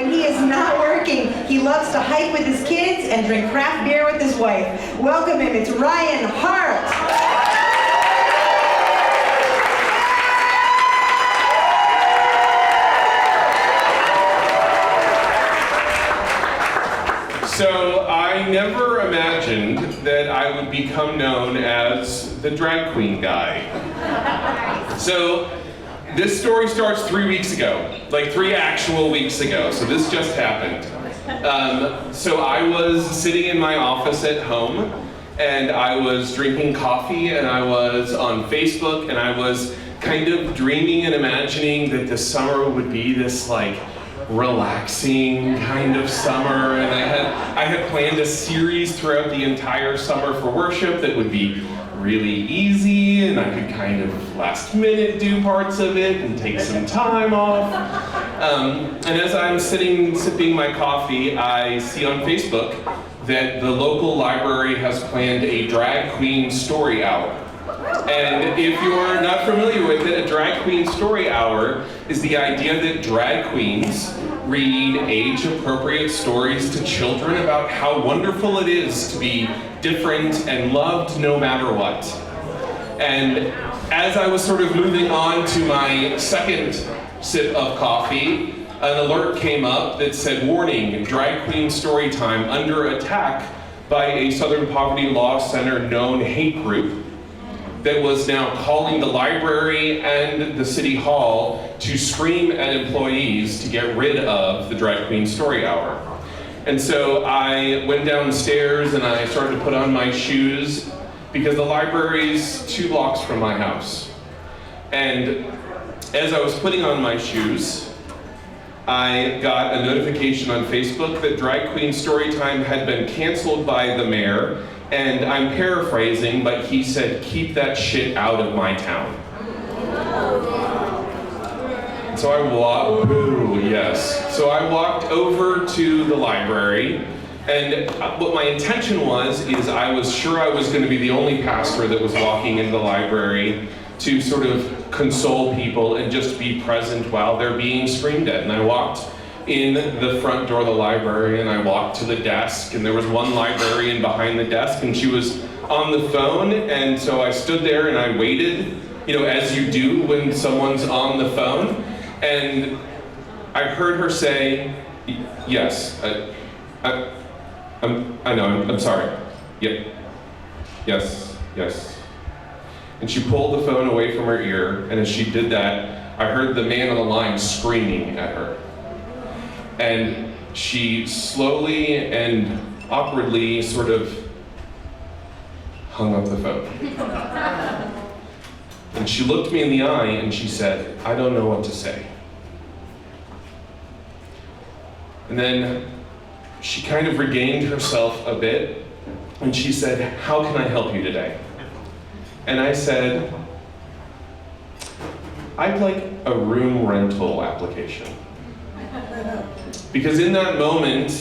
when he is not working, he loves to hike with his kids and drink craft beer with his wife. Welcome him, it's Ryan Hart. So I never imagined that I would become known as the drag queen guy. So this story starts 3 weeks ago, like 3 actual weeks ago. So this just happened. So I was sitting in my office at home and I was drinking coffee and I was on Facebook and I was kind of dreaming and imagining that this summer would be this like relaxing kind of summer, and I had planned a series throughout the entire summer for worship that would be really easy, and I could kind of last minute do parts of it and take some time off. And as I'm sitting sipping my coffee, I see on Facebook that the local library has planned a drag queen story hour. And if you're not familiar with it, a drag queen story hour is the idea that drag queens read age-appropriate stories to children about how wonderful it is to be different and loved no matter what. And as I was sort of moving on to my second sip of coffee, an alert came up that said, "Warning, drag queen story time under attack by a Southern Poverty Law Center known hate group that was now calling the library and the city hall to scream at employees to get rid of the drag queen story hour." And so I went downstairs and I started to put on my shoes because the library's 2 blocks from my house. And as I was putting on my shoes, I got a notification on Facebook that Drag Queen Storytime had been canceled by the mayor. And I'm paraphrasing, but he said, "Keep that shit out of my town." So I walked, So I walked over to the library, and what my intention was I was sure I was going to be the only pastor that was walking into the library to sort of console people and just be present while they're being screamed at. And I walked in the front door of the library and I walked to the desk, and there was one librarian behind the desk and she was on the phone, and so I stood there and I waited, as you do when someone's on the phone, and I heard her say, "Yes, I'm sorry, yeah, yes. And she pulled the phone away from her ear, and as she did that, I heard the man on the line screaming at her. And she slowly and awkwardly sort of hung up the phone. And she looked me in the eye and she said, "I don't know what to say." And then she kind of regained herself a bit and she said, "How can I help you today?" And I said, "I'd like a room rental application." Because in that moment,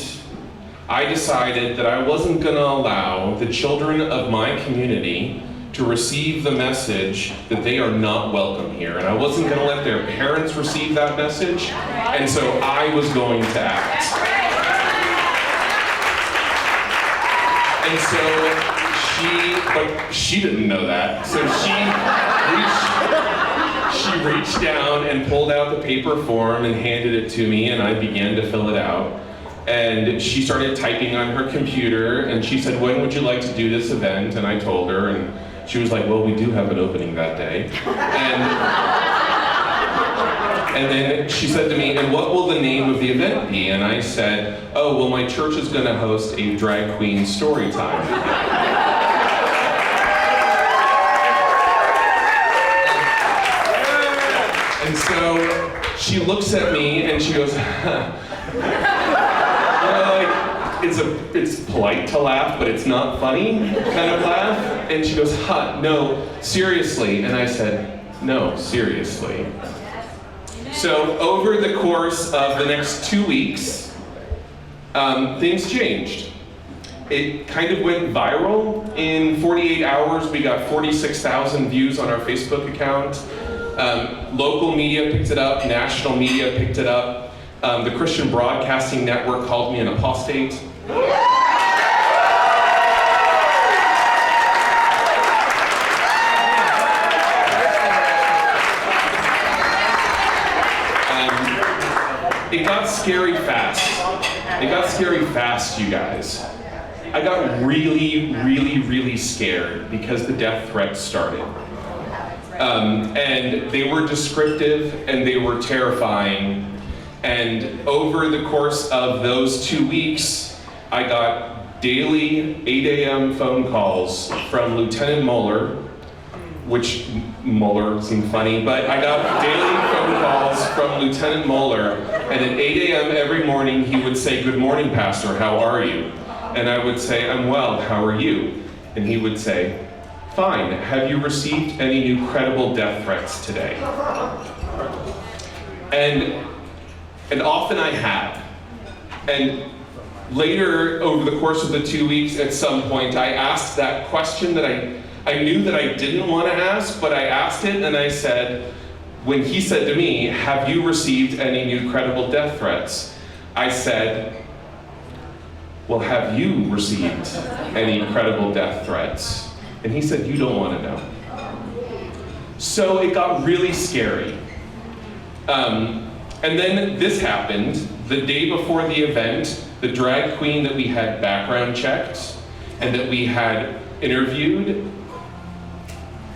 I decided that I wasn't going to allow the children of my community to receive the message that they are not welcome here. And I wasn't going to let their parents receive that message. And so I was going to act. And so she didn't know that. So she reached down and pulled out the paper form and handed it to me, and I began to fill it out. And she started typing on her computer, and she said, "When would you like to do this event?" And I told her, and she was like, "Well, we do have an opening that day." And then she said to me, "And what will the name of the event be?" And I said, "Oh, well, my church is going to host a drag queen story time." And so she looks at me and she goes, it's polite to laugh, but it's not funny kind of laugh. And she goes, "No, seriously." And I said, "No, seriously." So over the course of the next 2 weeks, things changed. It kind of went viral. In 48 hours, we got 46,000 views on our Facebook account. Local media picked it up, national media picked it up. The Christian Broadcasting Network called me an apostate. It got scary fast. It got scary fast, you guys. I got really, really, really scared because the death threats started. And they were descriptive and they were terrifying. And over the course of those 2 weeks, I got daily 8 a.m. phone calls from Lieutenant Mueller, which Mueller seemed funny, but I got daily phone calls from Lieutenant Mueller, and at 8 a.m. every morning he would say, "Good morning, Pastor, how are you?" And I would say, "I'm well, how are you?" And he would say, "Fine, have you received any new credible death threats today?" And often I had. And later, over the course of the 2 weeks, at some point, I asked that question that I knew that I didn't want to ask, but I asked it, and I said, when he said to me, "Have you received any new credible death threats?" I said, "Well, have you received any credible death threats?" And he said, "You don't want to know." So it got really scary. And then this happened. The day before the event, the drag queen that we had background checked and that we had interviewed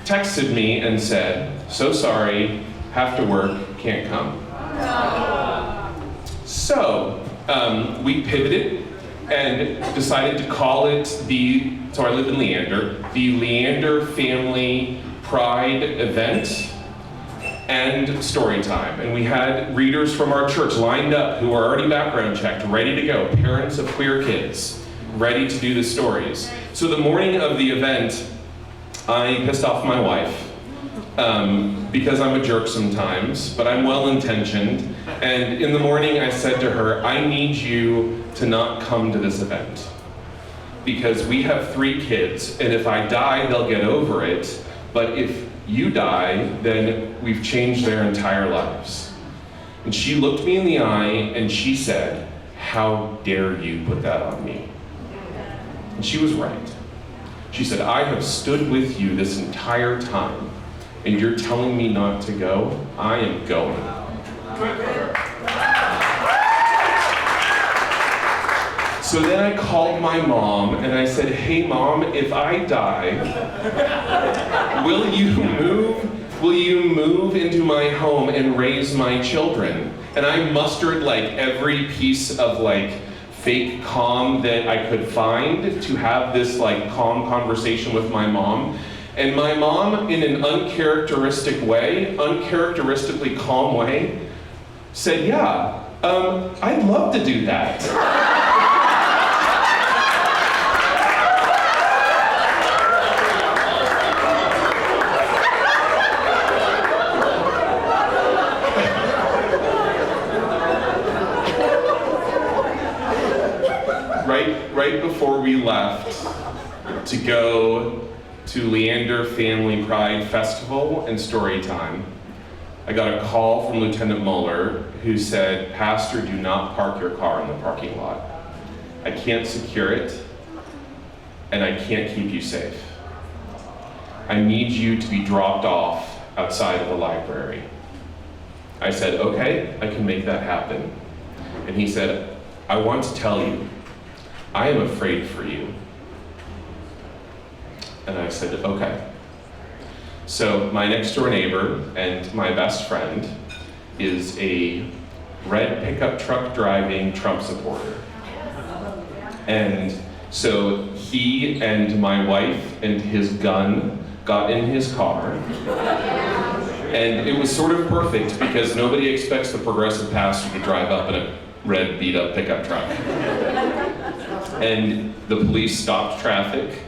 texted me and said, "So sorry, have to work, can't come." So we pivoted and decided to call it so I live in Leander, the Leander Family Pride event and story time. And we had readers from our church lined up who were already background checked, ready to go, parents of queer kids, ready to do the stories. So the morning of the event, I pissed off my wife because I'm a jerk sometimes, but I'm well-intentioned. And in the morning I said to her, "I need you to not come to this event because we have 3 kids, and if I die, they'll get over it. But if you die, then we've changed their entire lives." And she looked me in the eye and she said, "How dare you put that on me?" And she was right. She said, "I have stood with you this entire time, and you're telling me not to go? I am going." So then I called my mom and I said, "Hey Mom, if I die, will you move into my home and raise my children?" And I mustered like every piece of like fake calm that I could find to have this like calm conversation with my mom. And my mom, in an uncharacteristically calm way, said, "Yeah, I'd love to do that." Right before we left to go to Leander Family Pride Festival and Story Time, I got a call from Lieutenant Mueller who said, "Pastor, do not park your car in the parking lot. I can't secure it, and I can't keep you safe. I need you to be dropped off outside of the library." I said, "Okay, I can make that happen." And he said, "I want to tell you, I am afraid for you." And I said, "Okay." So my next door neighbor and my best friend is a red pickup truck driving Trump supporter. And so he and my wife and his gun got in his car. And it was sort of perfect because nobody expects the progressive pastor to drive up in a red beat up pickup truck. And the police stopped traffic,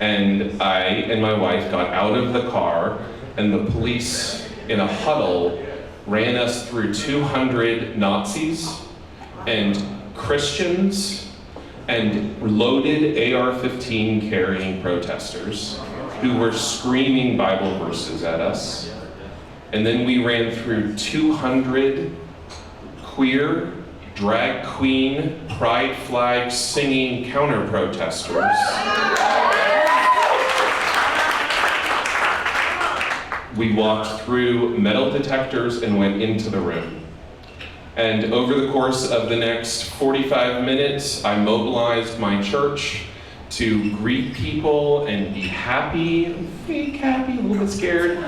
and I and my wife got out of the car, and the police in a huddle ran us through 200 Nazis and Christians and loaded AR-15 carrying protesters who were screaming Bible verses at us. And then we ran through 200 queer drag queen, pride flag singing counter-protesters. We walked through metal detectors and went into the room. And over the course of the next 45 minutes, I mobilized my church to greet people and be happy, fake happy, a little bit scared.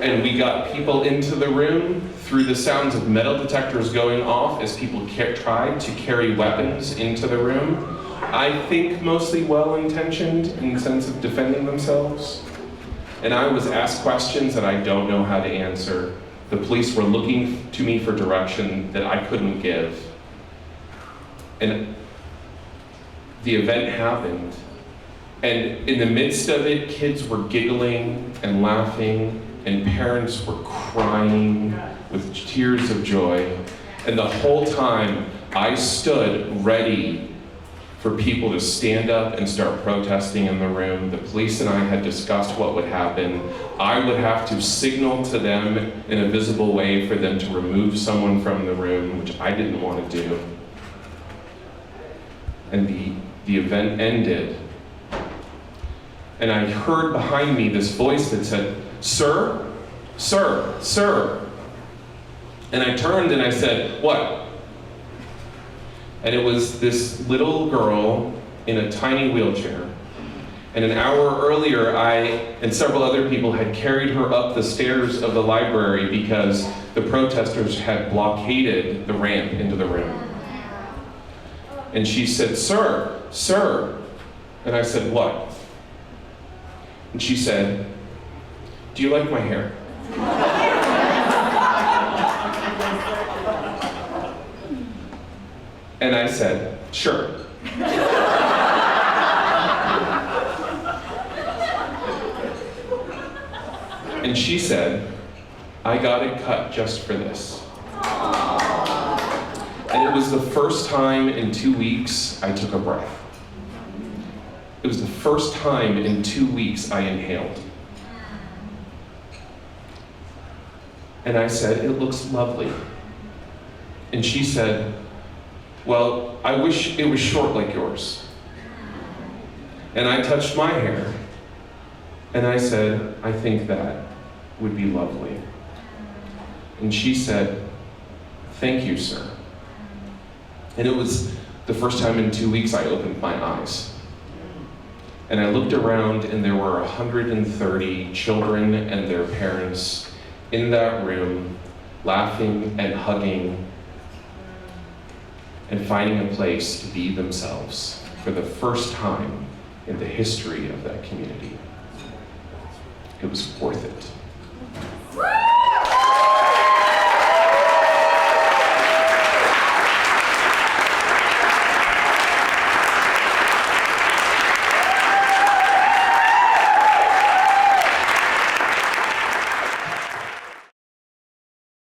And we got people into the room through the sounds of metal detectors going off as people tried to carry weapons into the room. I think mostly well-intentioned in the sense of defending themselves. And I was asked questions that I don't know how to answer. The police were looking to me for direction that I couldn't give. And the event happened. And in the midst of it, kids were giggling and laughing, and parents were crying with tears of joy. And the whole time, I stood ready for people to stand up and start protesting in the room. The police and I had discussed what would happen. I would have to signal to them in a visible way for them to remove someone from the room, which I didn't want to do. And the event ended. And I heard behind me this voice that said, "Sir, sir, sir." And I turned and I said, "What?" And it was this little girl in a tiny wheelchair. And an hour earlier, I and several other people had carried her up the stairs of the library because the protesters had blockaded the ramp into the room. And she said, "Sir, sir." And I said, "What?" And she said, "Do you like my hair?" And I said, "Sure." And she said, "I got it cut just for this." And it was the first time in 2 weeks I took a breath. It was the first time in 2 weeks I inhaled. And I said, "It looks lovely." And she said, "Well, I wish it was short like yours." And I touched my hair, and I said, "I think that would be lovely." And she said, "Thank you, sir." And it was the first time in 2 weeks I opened my eyes. And I looked around, and there were 130 children and their parents in that room, laughing and hugging and finding a place to be themselves for the first time in the history of that community. It was worth it.